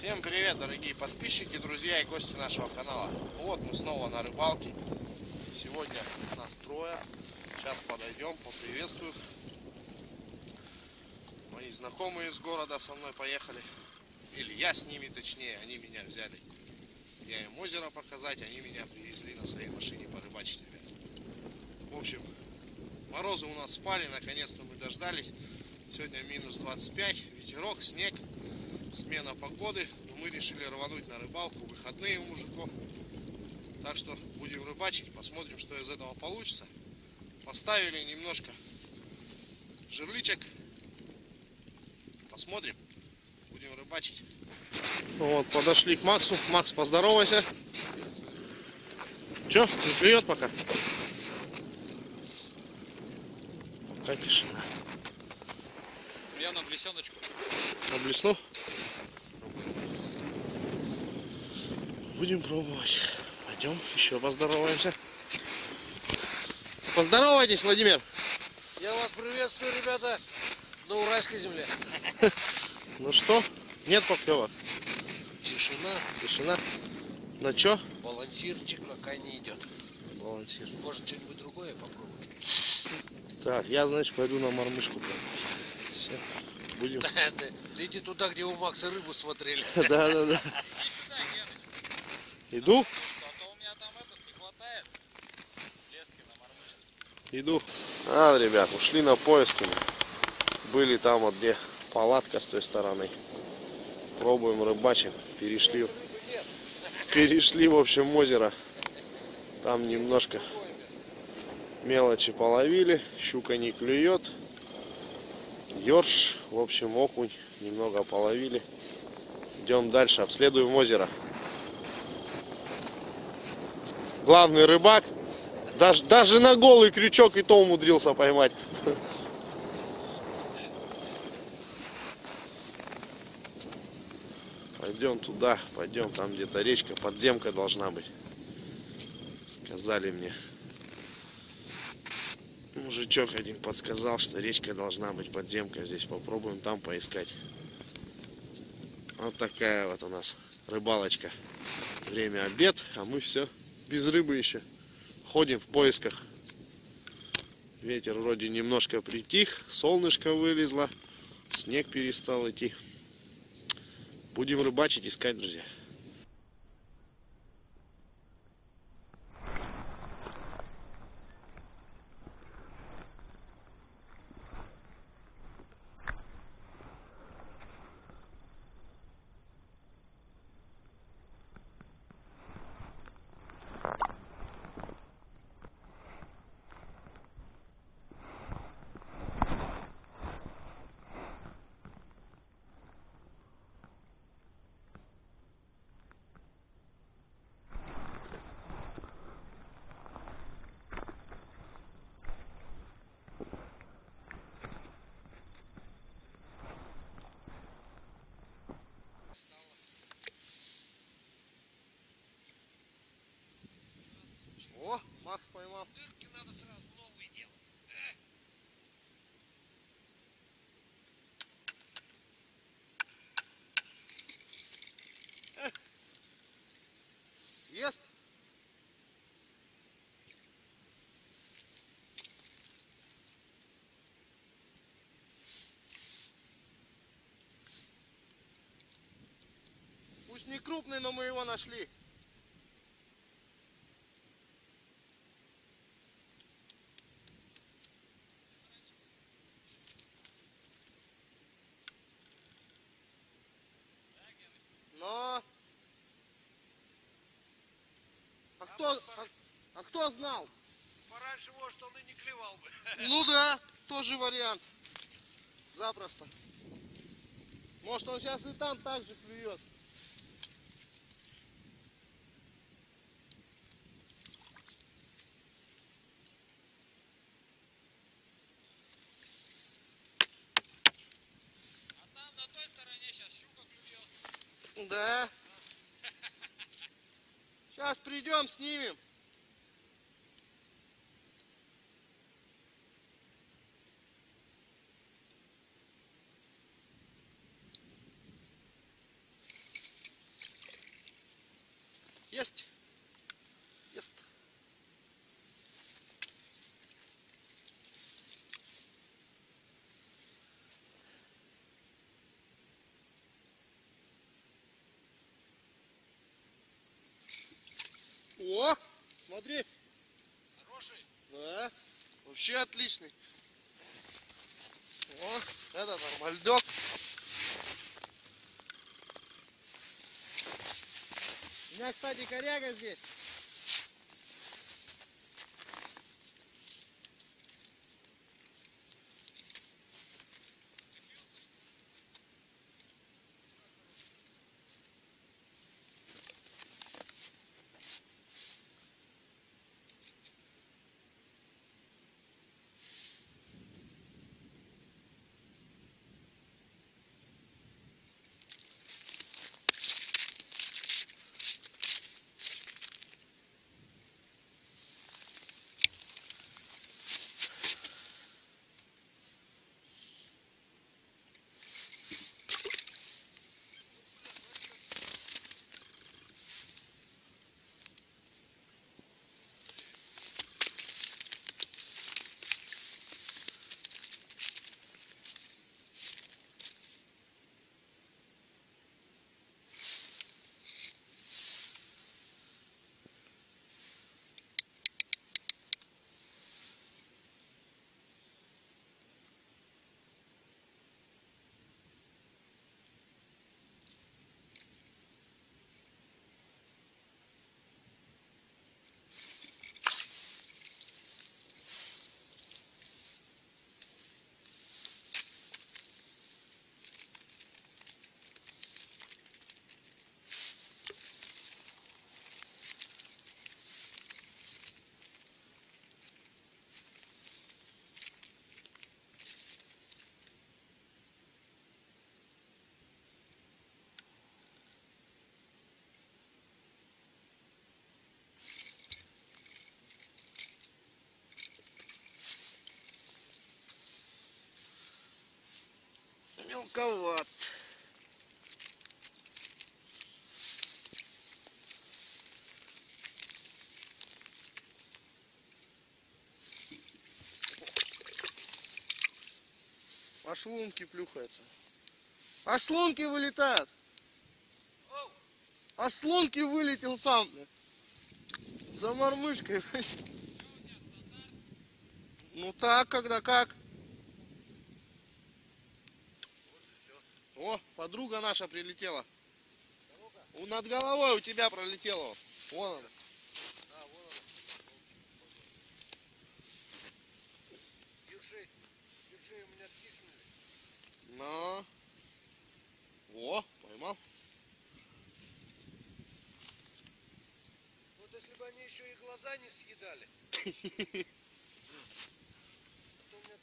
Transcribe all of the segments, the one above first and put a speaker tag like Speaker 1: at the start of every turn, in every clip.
Speaker 1: Всем привет, дорогие подписчики, друзья и гости нашего канала. Вот мы снова на рыбалке. Сегодня нас трое. Сейчас подойдем, поприветствую. Мои знакомые из города со мной поехали. Или я с ними, точнее, они меня взяли. Я им озеро показать, они меня привезли на своей машине порыбачить, ребят. В общем, морозы у нас спали, наконец-то мы дождались. Сегодня минус 25, ветерок, снег, смена погоды. Но мы решили рвануть на рыбалку, выходные у мужиков. Так что будем рыбачить, посмотрим, что из этого получится. Поставили немножко жерличек. Посмотрим, будем рыбачить. Вот, подошли к Максу. Макс, поздоровайся. Че, не клюет пока? Пока тишина.
Speaker 2: Я на блесеночку.
Speaker 1: На блесну? Будем пробовать. Пойдем, еще поздороваемся. Поздоровайтесь, Владимир.
Speaker 3: Я вас приветствую, ребята, на уральской земле.
Speaker 1: Ну что, нет поклевок?
Speaker 3: Тишина.
Speaker 1: Тишина. На чё?
Speaker 3: Балансирчик пока не идет.
Speaker 1: Балансир.
Speaker 3: Может, что-нибудь другое попробовать?
Speaker 1: Так, я, значит, пойду на мормышку пробовать. Все, будем.
Speaker 3: Ты иди туда, где у Макса рыбу смотрели.
Speaker 1: Да. Иду?
Speaker 2: У меня там не хватает лески на мормышку.
Speaker 1: Иду. Ребят, ушли на поиски. Были там вот где палатка с той стороны. Пробуем, рыбачим. Перешли, в общем, озеро. Там немножко мелочи половили. Щука не клюет. Ёрш, в общем, окунь немного половили. Идем дальше, обследуем озеро. Главный рыбак. Даже на голый крючок и то умудрился поймать. Пойдем туда, пойдем, там где-то речка, подземка должна быть. Сказали мне. Мужичок один подсказал, что речка должна быть, подземка здесь. Попробуем там поискать. Вот такая вот у нас рыбалочка. Время обед, а мы все без рыбы еще. Ходим в поисках. Ветер вроде немножко притих, солнышко вылезло, снег перестал идти. Будем рыбачить, искать, друзья. О, Макс поймал.
Speaker 3: Дырки надо сразу новые делать.
Speaker 1: Ест? Пусть не крупный, но мы его нашли. Но... А кто знал?
Speaker 3: Пораньше, может, он и не клевал бы.
Speaker 1: Ну да, тоже вариант. Запросто. Может, он сейчас и там так же клюет.
Speaker 2: А там на той стороне сейчас щука клюет.
Speaker 1: Да. Сейчас придем, снимем. Есть? Есть. О, смотри.
Speaker 2: Хороший?
Speaker 1: Да. Вообще отличный. О, это нормальдек. У меня, кстати, коряга здесь. Мелковат. Аж лунки плюхаются. Аж лунки вылетают. Аж лунки вылетел сам. За мормышкой. Ну так, когда как. О, подруга наша прилетела. Над головой у тебя пролетела. Вон она.
Speaker 3: Да, вон она. Держи. Держи, у меня киснули.
Speaker 1: На. О, поймал.
Speaker 3: Вот если бы они еще и глаза не съедали.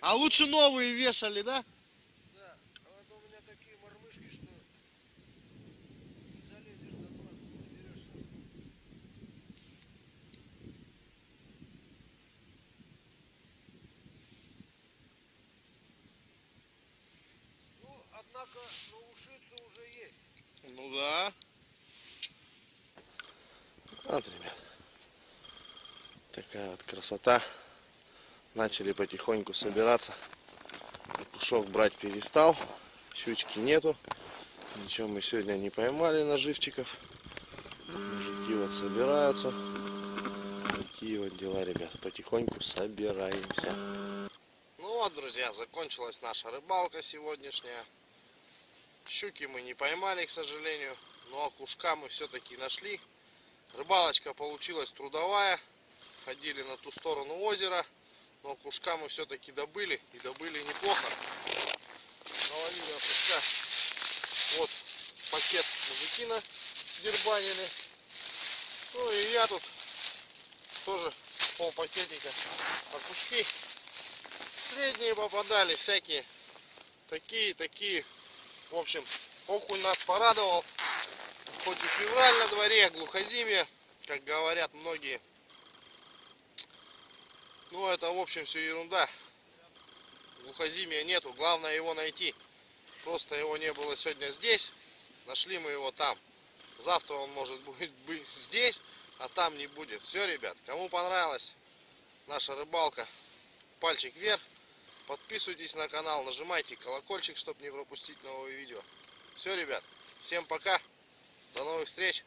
Speaker 1: А лучше новые вешали, да?
Speaker 3: Да, а то у меня такие мормышки, что не залезешь до глаз, не доберешься. Ну, однако, ушица уже есть.
Speaker 1: Ну да. Вот, ребят. Такая вот красота. Начали потихоньку собираться. Пушок брать перестал. Щучки нету. Ничего мы сегодня не поймали наживчиков. Мужики вот собираются. Такие вот дела, ребят. Потихоньку собираемся. Ну вот, друзья, закончилась наша рыбалка сегодняшняя. Щуки мы не поймали, к сожалению. Но окушка мы все-таки нашли. Рыбалочка получилась трудовая. Ходили на ту сторону озера. Но окушка мы все-таки добыли. И добыли неплохо. Наловили окушка. Вот пакет мужики надербанили. Ну и я тут тоже полпакетика окушки. Средние попадали, всякие. Такие. В общем, окунь нас порадовал. Хоть и февраль на дворе, глухозимье, как говорят многие. Ну, это, в общем, все ерунда. Глухозимья нету, главное его найти. Просто его не было сегодня здесь. Нашли мы его там, Завтра он может быть здесь, а там не будет. Все, ребят, кому понравилась наша рыбалка, пальчик вверх. Подписывайтесь на канал, нажимайте колокольчик, чтобы не пропустить новые видео. Все, ребят, всем пока, до новых встреч.